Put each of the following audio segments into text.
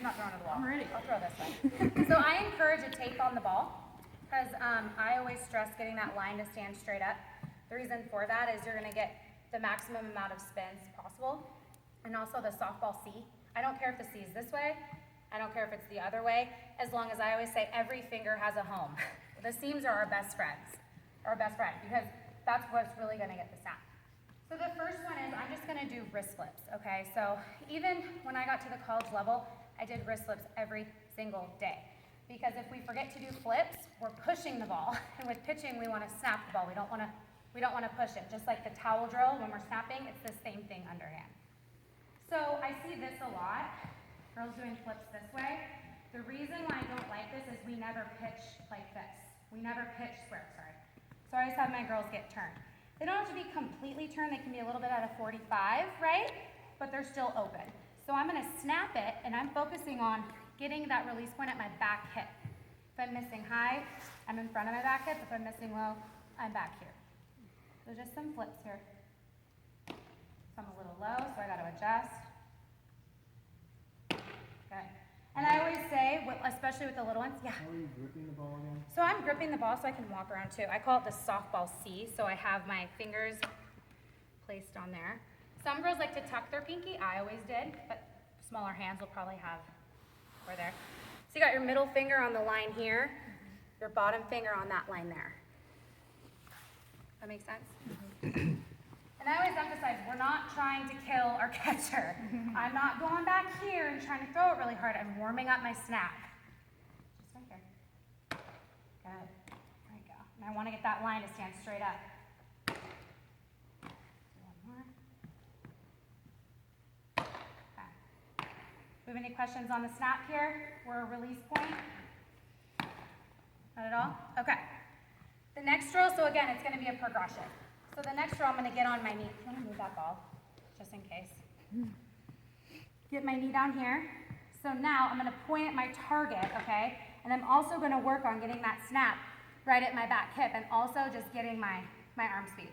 not throwing to the wall. I'm ready. I'll throw this way. So I encourage a tape on the ball because I always stress getting that line to stand straight up. The reason for that is you're going to get the maximum amount of spins possible, and also the softball C. I don't care if the C is this way. I don't care if it's the other way, as long as I always say every finger has a home. The seams are our best friends, because that's what's really going to get the snap. So the first one is I'm just going to do wrist flips, okay? So even when I got to the college level, I did wrist flips every single day. Because if we forget to do flips, we're pushing the ball. And with pitching, we want to snap the ball. We don't want to push it. Just like the towel drill, when we're snapping, it's the same thing underhand. So I see this a lot, girls doing flips this way. The reason why I don't like this is we never pitch like this. We never pitch square, sorry. So I always have my girls get turned. They don't have to be completely turned, they can be a little bit out of 45, right? But they're still open. So I'm gonna snap it, and I'm focusing on getting that release point at my back hip. If I'm missing high, I'm in front of my back hip. If I'm missing low, I'm back here. So just some flips here. So I'm a little low, so I gotta adjust. Good. And I always say, especially with the little ones, yeah. How are you gripping the ball again? So I'm gripping the ball so I can walk around too. I call it the softball C, so I have my fingers placed on there. Some girls like to tuck their pinky, I always did, but smaller hands will probably have over there. So you got your middle finger on the line here, your bottom finger on that line there. That makes sense? Mm-hmm. And I always emphasize, we're not trying to kill our catcher. I'm not going back here and trying to throw it really hard. I'm warming up my snap. Just right here. Good. There you go. And I want to get that line to stand straight up. One more. Okay. Do we have any questions on the snap here? Or a release point? Not at all? Okay. The next drill, so again, it's going to be a progression. So the next drill, I'm going to get on my knee. I'm going to move that ball, just in case. Get my knee down here. So now I'm going to point at my target, okay? And I'm also going to work on getting that snap right at my back hip and also just getting my arm speed.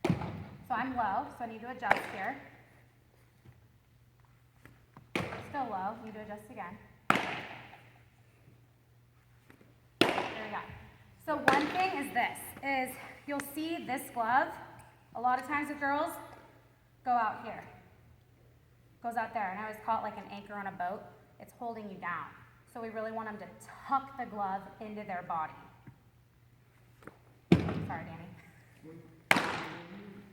So I'm low, so I need to adjust here. Still low, need to adjust again. There we go. So one thing is this, is you'll see this glove, a lot of times with girls, go out here. Goes out there, and I always call it like an anchor on a boat. It's holding you down. So we really want them to tuck the glove into their body. Sorry, Danny.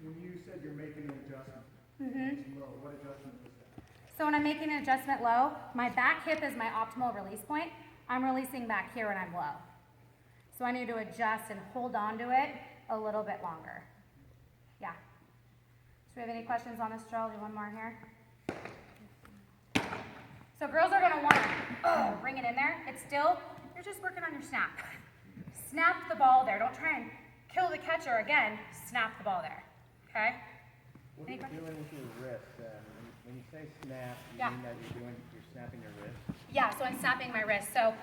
When you said you're making an adjustment, it's low, what adjustment was that? So when I'm making an adjustment low, my back hip is my optimal release point. I'm releasing back here when I'm low. So I need to adjust and hold on to it a little bit longer. Yeah. Do we have any questions on this drill? Do one more here. So girls are going to want to bring it in there. It's still, you're just working on your snap. Snap the ball there. Don't try and kill the catcher again. Snap the ball there. Okay? What are you doing with your wrist? When you say snap, you mean that you're snapping your wrist? Yeah, so I'm snapping my wrist. So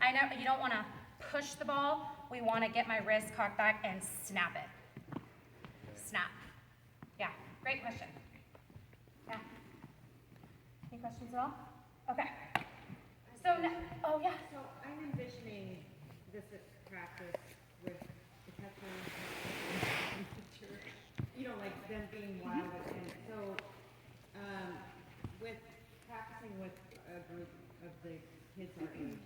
I know you don't want to push the ball. We want to get my wrist cocked back and snap it. Snap. Yeah, great question. Yeah. Any questions at all? Okay. So, oh yeah. So I'm envisioning this at practice with the catcher and pitcher, like them being wild. And so with practicing with a group of the kids our age,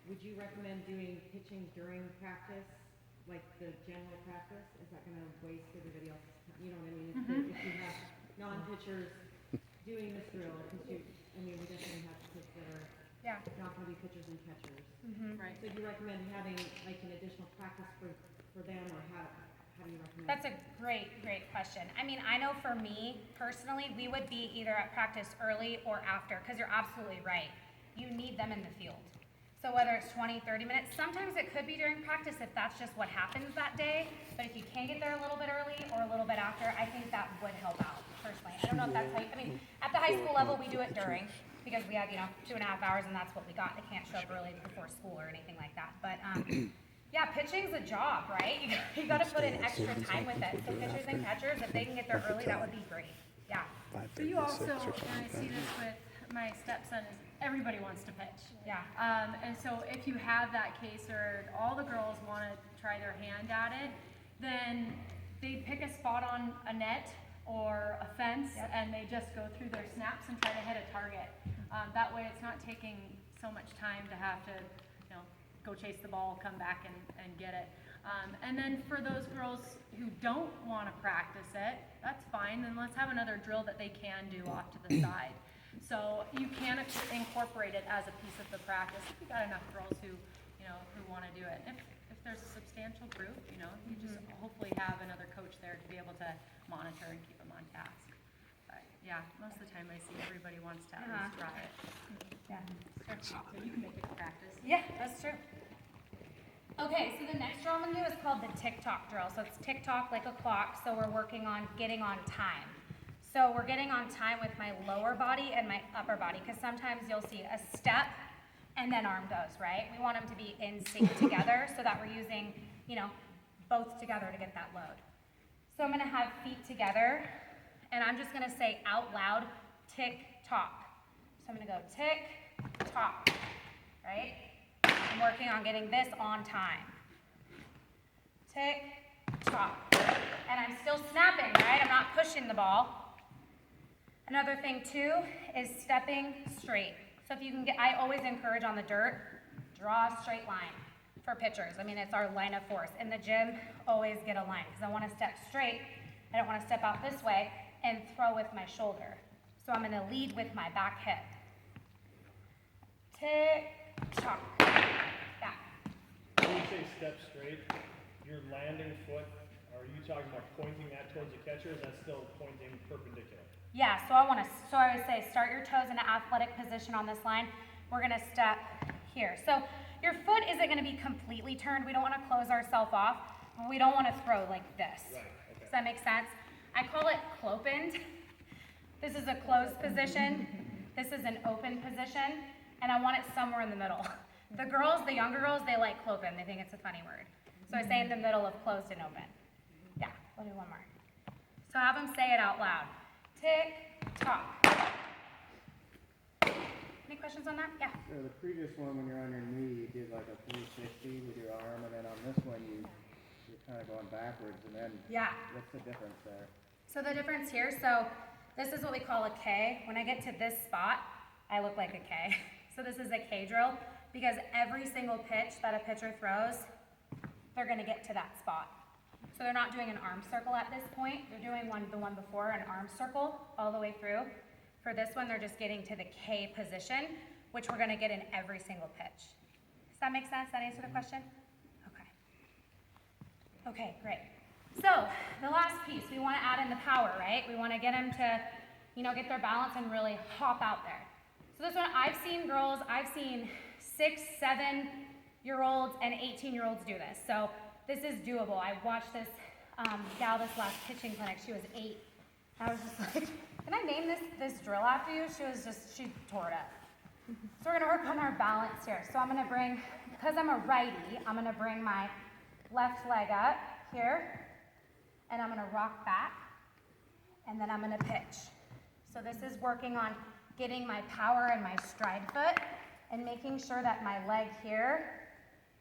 would you recommend doing pitching during practice, like the general practice? Is that going to waste everybody else's time? You know what I mean? If you have non-pitchers doing this drill, because we definitely have kids that are not going to be pitchers and catchers. Right. So do you recommend having like an additional practice for them, or how do you recommend? That's a great question. I mean, I know for me personally, we would be either at practice early or after, because you're absolutely right. You need them in the field. So whether it's 20, 30 minutes, sometimes it could be during practice if that's just what happens that day. But if you can get there a little bit early or a little bit after, I think that would help out, personally. I don't know if that's how at the high school level, we do it during, because we have, 2.5 hours and that's what we got. They can't show up early before school or anything like that. But yeah, pitching's a job, right? You got to put in extra time with it. So pitchers and catchers, if they can get there early, that would be great. Yeah. So you also, and I see this with my stepson, is everybody wants to pitch. Yeah. And so if you have that case where all the girls want to try their hand at it, then they pick a spot on a net or a fence, Yep. and they just go through their snaps and try to hit a target. That way it's not taking so much time to have to, go chase the ball, come back and get it. And then for those girls who don't want to practice it, that's fine. Then let's have another drill that they can do off to the side. So you can incorporate it as a piece of the practice if you've got enough girls who want to do it. If there's a substantial group, you just hopefully have another coach there to be able to monitor and keep them on task. But yeah, most of the time I see everybody wants to at least try it. Yeah. So you can make it a practice. Yeah, that's true. Okay, so the next drill I'm gonna do is called the tick-tock drill. So it's tick-tock like a clock, so we're working on getting on time. So we're getting on time with my lower body and my upper body, because sometimes you'll see a step and then arm goes, right? We want them to be in sync together so that we're using, both together to get that load. So I'm gonna have feet together, and I'm just gonna say out loud, tick-tock. So I'm gonna go tick-tock, right? I'm working on getting this on time. Tick-tock. And I'm still snapping, right? I'm not pushing the ball. Another thing too is stepping straight. So if you can I always encourage on the dirt, draw a straight line for pitchers. I mean, it's our line of force. In the gym, always get a line, because I want to step straight. I don't want to step out this way and throw with my shoulder. So I'm going to lead with my back hip. Tick-tock. Yeah. When you say step straight, your landing foot, are you talking about pointing that towards the catcher, or is that still pointing perpendicular? Yeah, so I would say start your toes in an athletic position on this line. We're gonna step here. So your foot isn't gonna be completely turned. We don't wanna close ourselves off. We don't wanna throw like this. Right, okay. Does that make sense? I call it clopened. This is a closed position. This is an open position. And I want it somewhere in the middle. The younger girls, they like clopen. They think it's a funny word. So I say in the middle of closed and open. Yeah, we'll do one more. So have them say it out loud. Tick-tock. Any questions on that? Yeah. So the previous one, when you're on your knee, you did like a 360 with your arm, and then on this one, you're kind of going backwards, and then what's the difference there? So the difference here, so this is what we call a K. When I get to this spot, I look like a K. So this is a K drill, because every single pitch that a pitcher throws, they're gonna get to that spot. So they're not doing an arm circle at this point. They're doing the one before, an arm circle all the way through. For this one, they're just getting to the K position, which we're gonna get in every single pitch. Does that make sense? Does that answer the question? Okay. Okay, great. So the last piece, we wanna add in the power, right? We wanna get them to, get their balance and really hop out there. So this one, I've seen 6, 7-year-olds and 18-year-olds do this. So this is doable. I watched this gal this last pitching clinic. She was 8. I was just like, can I name this drill after you? She tore it up. So we're gonna work on our balance here. So I'm gonna bring, because I'm a righty, I'm gonna bring my left leg up here, and I'm gonna rock back, and then I'm gonna pitch. So this is working on getting my power and my stride foot, and making sure that my leg here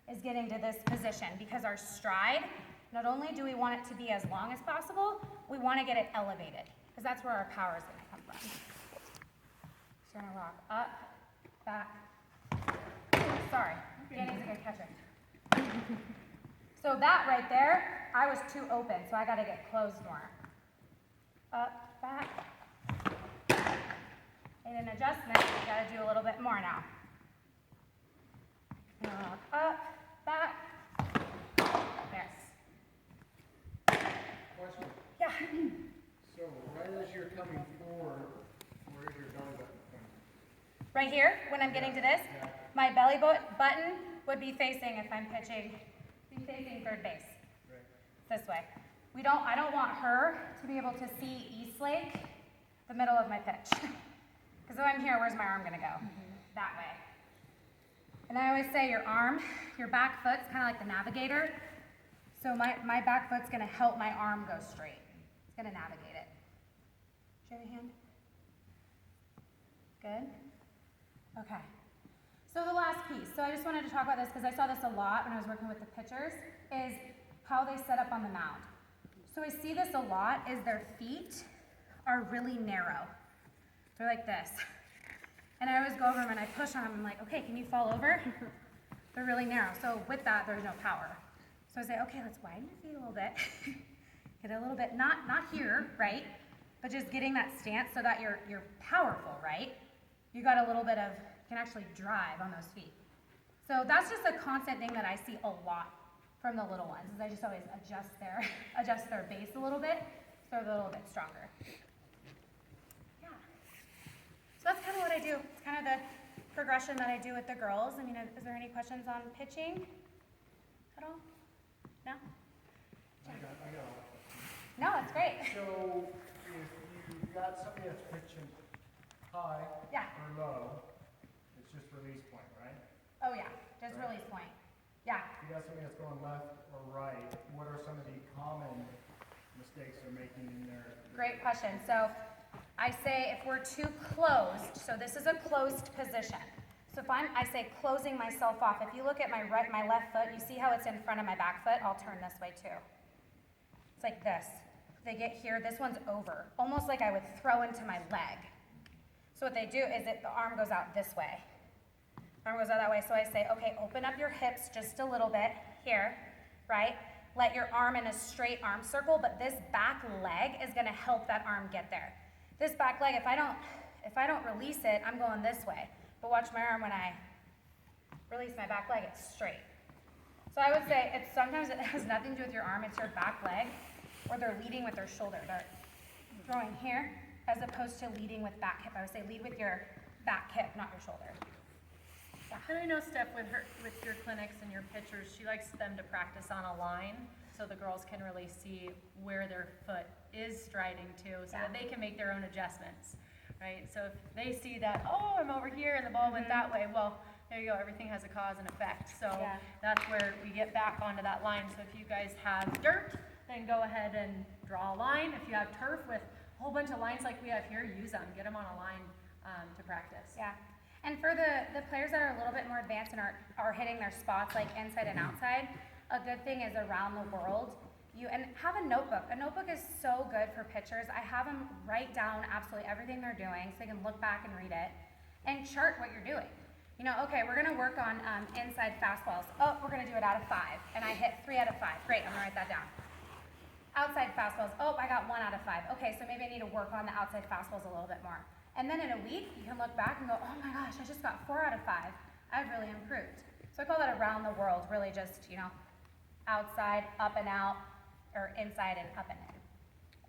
is getting to this position, because our stride, not only do we want it to be as long as possible, we want to get it elevated, because that's where our power is going to come from. So we're going to rock up, back. Sorry, Danny's a good catcher. So that right there, I was too open, so I got to get closed more. Up, back. Made an adjustment, we got to do a little bit more now. Rock up, back. Yes. Question. Yeah. So right as you're coming forward, where is your belly button pointing? Right here, when I'm getting to this, my belly button would be facing, if I'm pitching, facing third base. Right. This way. I don't want her to be able to see East Lake, the middle of my pitch. Because if I'm here, where's my arm gonna go? That way. And I always say your back foot's kind of like the navigator. So my back foot's gonna help my arm go straight. It's gonna navigate it. you have a hand? Good? Okay. So the last piece, so I just wanted to talk about this because I saw this a lot when I was working with the pitchers, is how they set up on the mound. So I see this a lot, is their feet are really narrow. They're like this. And I always go over them and I push on them. I'm like, okay, can you fall over? They're really narrow. So with that, there's no power. So I say, okay, let's widen your feet a little bit. Get a little bit, not here, right? But just getting that stance so that you're powerful, right? You got a little bit of, you can actually drive on those feet. So that's just a constant thing that I see a lot from the little ones, is I just always adjust their base a little bit so they're a little bit stronger. Yeah. So that's kind of what I do. It's kind of the progression that I do with the girls. I mean, is there any questions on pitching at all? No? I got all. No, it's great. So if you've got somebody that's pitching high Yeah. or low, it's just release point, right? Oh yeah, just release point. Yeah. If you got somebody that's going left or right, what are some of the common mistakes they're making in their? Great question. So I say if we're too closed, so this is a closed position. So if I say closing myself off, if you look at my left foot, you see how it's in front of my back foot? I'll turn this way too. It's like this. They get here, this one's over, almost like I would throw into my leg. So what they do is the arm goes out this way. Arm goes out that way, so I say, okay, open up your hips just a little bit here, right? Let your arm in a straight arm circle, but this back leg is gonna help that arm get there. This back leg, if I don't release it, I'm going this way. But watch my arm when I release my back leg, it's straight. So I would say sometimes it has nothing to do with your arm, it's your back leg, or they're leading with their shoulder. They're throwing here as opposed to leading with back hip. I would say lead with your back hip, not your shoulder. Yeah. And I know, Steph, with your clinics and your pitchers, she likes them to practice on a line so the girls can really see where their foot is striding to so that they can make their own adjustments, right? So if they see that, oh, I'm over here and the ball went that way, well, there you go, everything has a cause and effect. So that's where we get back onto that line. So if you guys have dirt, then go ahead and draw a line. If you have turf with a whole bunch of lines like we have here, use them. Get them on a line to practice. Yeah. And for the players that are a little bit more advanced and are hitting their spots like inside and outside, a good thing is around the world. And have a notebook. A notebook is so good for pitchers. I have them write down absolutely everything they're doing so they can look back and read it and chart what you're doing. You know, okay, we're gonna work on inside fastballs. Oh, we're gonna do it out of 5. And I hit 3 out of 5. Great, I'm gonna write that down. Outside fastballs, oh, I got 1 out of 5. Okay, so maybe I need to work on the outside fastballs a little bit more. And then in a week, you can look back and go, oh my gosh, I just got 4 out of 5. I've really improved. So I call that around the world, really just, you know, outside, up and out, or inside and up and in.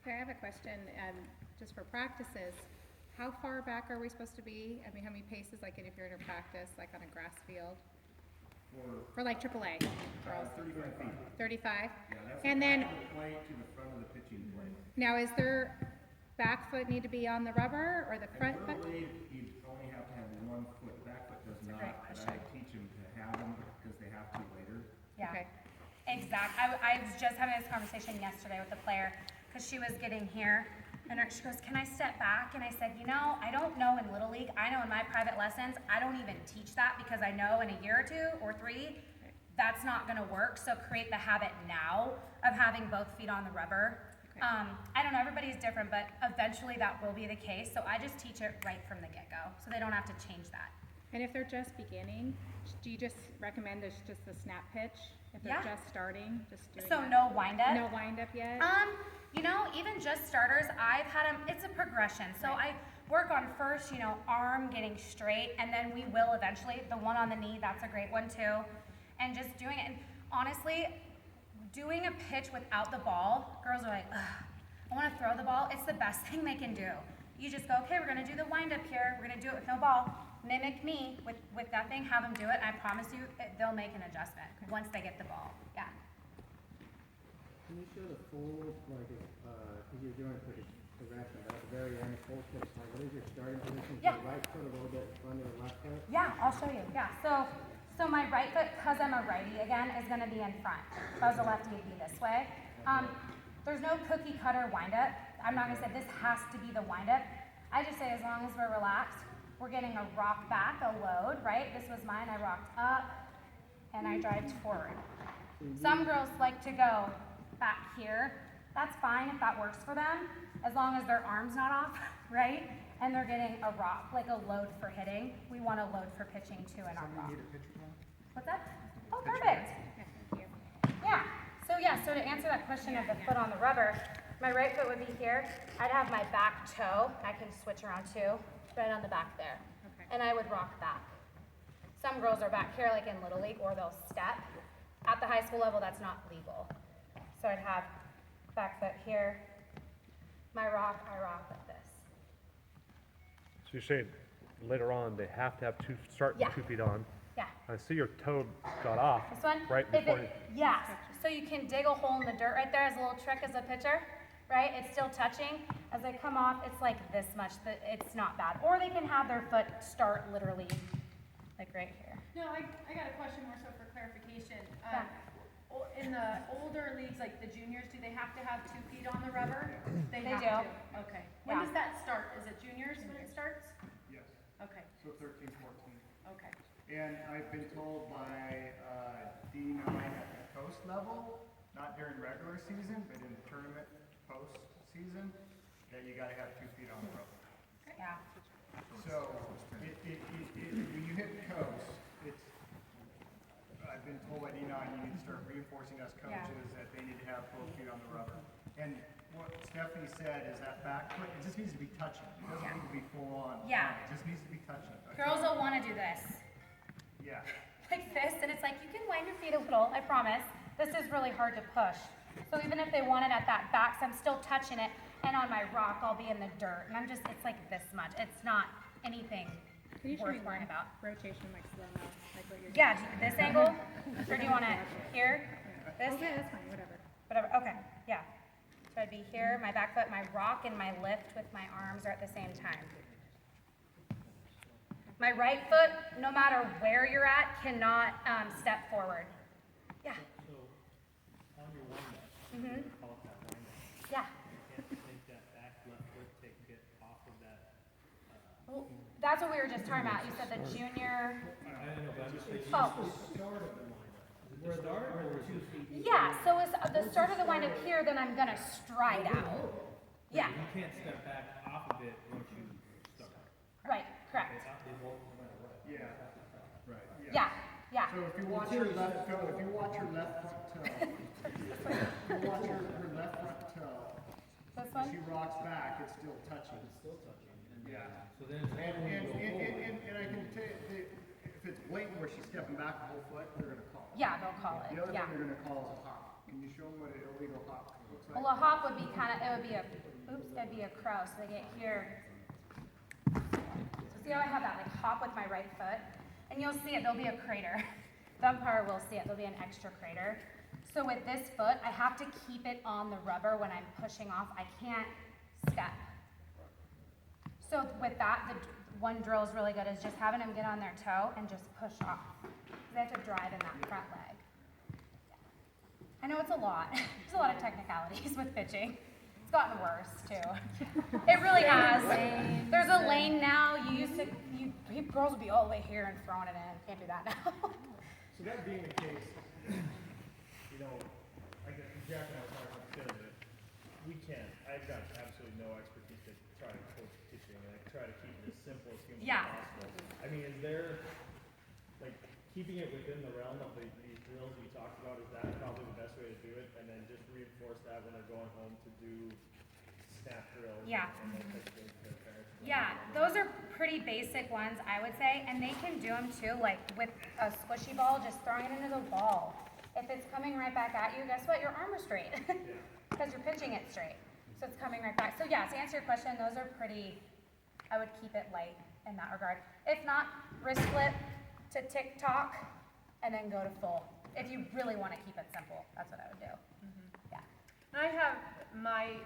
Okay, I have a question, just for practices. How far back are we supposed to be? I mean, how many paces, like if you're in a practice, like on a grass field? For like AAA girls? 35 feet. 35? Yeah, that's And the then, back of the plate to the front of the pitching plate. now is their back foot need to be on the rubber or the front foot? Literally, you only have to have 1 foot, back foot does not, great but question. I teach them to have them because they have to later. Yeah. Okay. Exact. I was just having this conversation yesterday with a player because she was getting here and she goes, can I step back? And I said, you know, I don't know in Little League. I know in my private lessons, I don't even teach that because I know in a year or 2 or 3, that's not going to work. So create the habit now of having both feet on the rubber. Okay. I don't know, everybody's different, but eventually that will be the case. So I just teach it right from the get-go so they don't have to change that. And if they're just beginning, do you just recommend there's just the snap pitch? If they're Yeah. just starting, just doing So that? no wind-up? No wind up yet? You know, even just starters, I've had them, it's a progression. So I work on first, you know, arm getting straight, and then we will eventually, the one on the knee, that's a great one too. And just doing it, and honestly, doing a pitch without the ball, girls are like, ugh, I wanna throw the ball, it's the best thing they can do. You just go, okay, we're gonna do the wind up here, we're gonna do it with no ball, mimic me with nothing, have them do it, and I promise you, they'll make an adjustment once they get the ball, yeah. Can you show the full, like, because you're doing a pretty progression, but at the very end, full pitch, like, what is your starting position? Yeah. Your right foot a little bit in front of the left foot? Yeah, I'll show you. Yeah, so my right foot, because I'm a righty again, is going to be in front. If I was a lefty, it'd be this way. There's no cookie cutter windup. I'm not gonna say this has to be the windup. I just say as long as we're relaxed, we're getting a rock back, a load, right? This was mine, I rocked up and I drived forward. Some girls like to go back here. That's fine if that works for them, as long as their arm's not off, right? And they're getting a rock, like a load for hitting. We want a load for pitching too in our rock. What's that? Oh, perfect. Yeah, so to answer that question of the foot on the rubber, my right foot would be here. I'd have my back toe, I can switch around too, right on the back there. Okay. And I would rock back. Some girls are back here like in Little League, or they'll step. At the high school level, that's not legal. So I'd have back foot here, my rock, I rock like this. So you're saying later on they have to have start Yeah. 2 feet on. Yeah. I see your toe got off. This one? Right If before it, yes. So you can dig a hole in the dirt right there as a little trick as a pitcher, right? It's still touching. As they come off, it's like this much. It's not bad. Or they can have their foot start literally like right here. No, I got a question more so for clarification. Yeah. In the older leagues, like the juniors, do they have to have 2 feet on the rubber? They have do. to. Okay. When Yeah. does that start? Is it juniors when it starts? Yes, Okay, so 13, 14. okay. And I've been told by D9 at the coast level, not during regular season, but in tournament post-season, that you gotta have 2 feet on the rope. Yeah. So, when you hit coast, I've been told by D9, you need to start reinforcing us coaches that they need to have both feet on the rubber. And what Stephanie said is that back foot, it just needs to be touching. It doesn't need to be full on. Yeah. It just needs to be touching. Girls will want to do this. Yeah. Like this, and it's like, you can wind your feet a little, I promise. This is really hard to push. So even if they want it at that back, so I'm still touching it, and on my rock, I'll be in the dirt. And I'm just, it's like this much. It's not anything Can you show me worth worrying one about. rotation like slow-mo, like what you're doing? Yeah, this angle, or do you want it here? This? Okay, that's fine, whatever. Whatever, okay, yeah. So I'd be here, my back foot, my rock, and my lift with my arms are at the same time. My right foot, no matter where you're at, cannot step forward. Yeah. So, on your windup, Mm-hmm. call it that windup, Yeah. you can't take that back left foot, take it off of that. Well, that's what we were just talking about. You said the junior. I don't know, but I'm just thinking. Oh. Yeah, so is the start of the windup here, then I'm gonna stride out. Yeah, You can't step back off of it once you start. right, correct. Yeah. Right. Yeah, yeah. So if you watch your left toe, if you watch your left front toe, if you watch her left front toe, This as one? she rocks back, it's still touching. Yeah. So then And I can tell you, if it's blatant where she's stepping back a whole foot, they're gonna call it. Yeah, they'll call The it, other yeah. thing they're gonna call is a hop. Can you show them what an illegal hop looks like? Well, a hop would be kind of, it would be a, oops, it'd be a crow, so they get here. So see how I have that, like hop with my right foot? And you'll see it, there'll be a crater. The umpire will see it, there'll be an extra crater. So with this foot, I have to keep it on the rubber when I'm pushing off. I can't step. So with that, the one drill is really good, is just having them get on their toe and just push off. They have to drive in that front leg. I know it's a lot. There's a lot of technicalities with pitching. It's gotten worse too. It really has. There's a lane now. Girls would be all the way here and throwing it in. Can't do that now. So that being the case, you know, I guess Jack and I were talking about this, we can. I've got absolutely no expertise to try to coach pitching, and I try to keep it as simple as humanly Yeah. possible. I mean, is there, like, keeping it within the realm of these drills we talked about, is that probably the best way to do it? And then just reinforce that when they're going home to do snap drills Yeah. and those types of things to their parents? Yeah, those are pretty basic ones, I would say, and they can do them too, like with a squishy ball, just throwing it into the ball. If it's coming right back at you, guess what? Your arm is straight, because you're pitching it straight. So it's coming right back. So yeah, to answer your question, those are pretty, I would keep it light in that regard. If not, wrist flip to tick-tock, and then go to full. If you really want to keep it simple, that's what I would do. Yeah. And I have my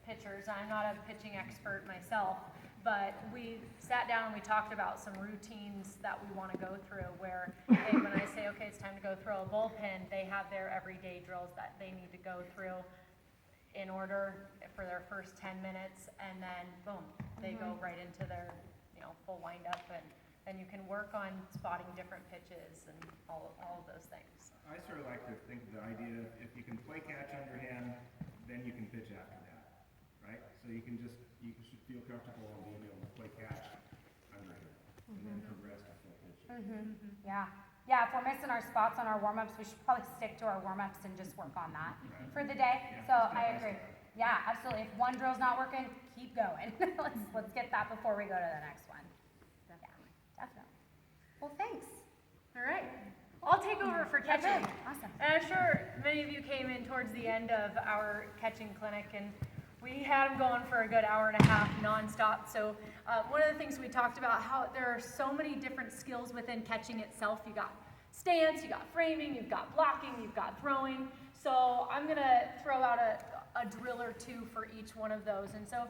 pitchers, I'm not a pitching expert myself, but we sat down and we talked about some routines that we want to go through where, hey, when I say, okay, it's time to go throw a bullpen, they have their everyday drills that they need to go through. in order for their first 10 minutes, and then boom, they go right into their, full windup, and then you can work on spotting different pitches and all of those things. I sort of like to think of the idea, if you can play catch underhand, then you can pitch after that, right? So you should feel comfortable in being able to play catch underhand, and then progress to full pitch. Yeah. Yeah, if we're missing our spots on our warm-ups, we should probably stick to our warm-ups and just work on that for the day. Yeah, So step I by agree. step. Yeah, absolutely. If one drill's not working, keep going. Let's get that before we go to the next one. Definitely. Yeah, definitely. Well, thanks. All right, I'll take over for catching. Awesome. And I'm sure many of you came in towards the end of our catching clinic, and we had them going for a good hour and a half nonstop. So one of the things we talked about, how there are so many different skills within catching itself. You got stance, you got framing, you've got blocking, you've got throwing. So I'm gonna throw out a drill or two for each one of those. And so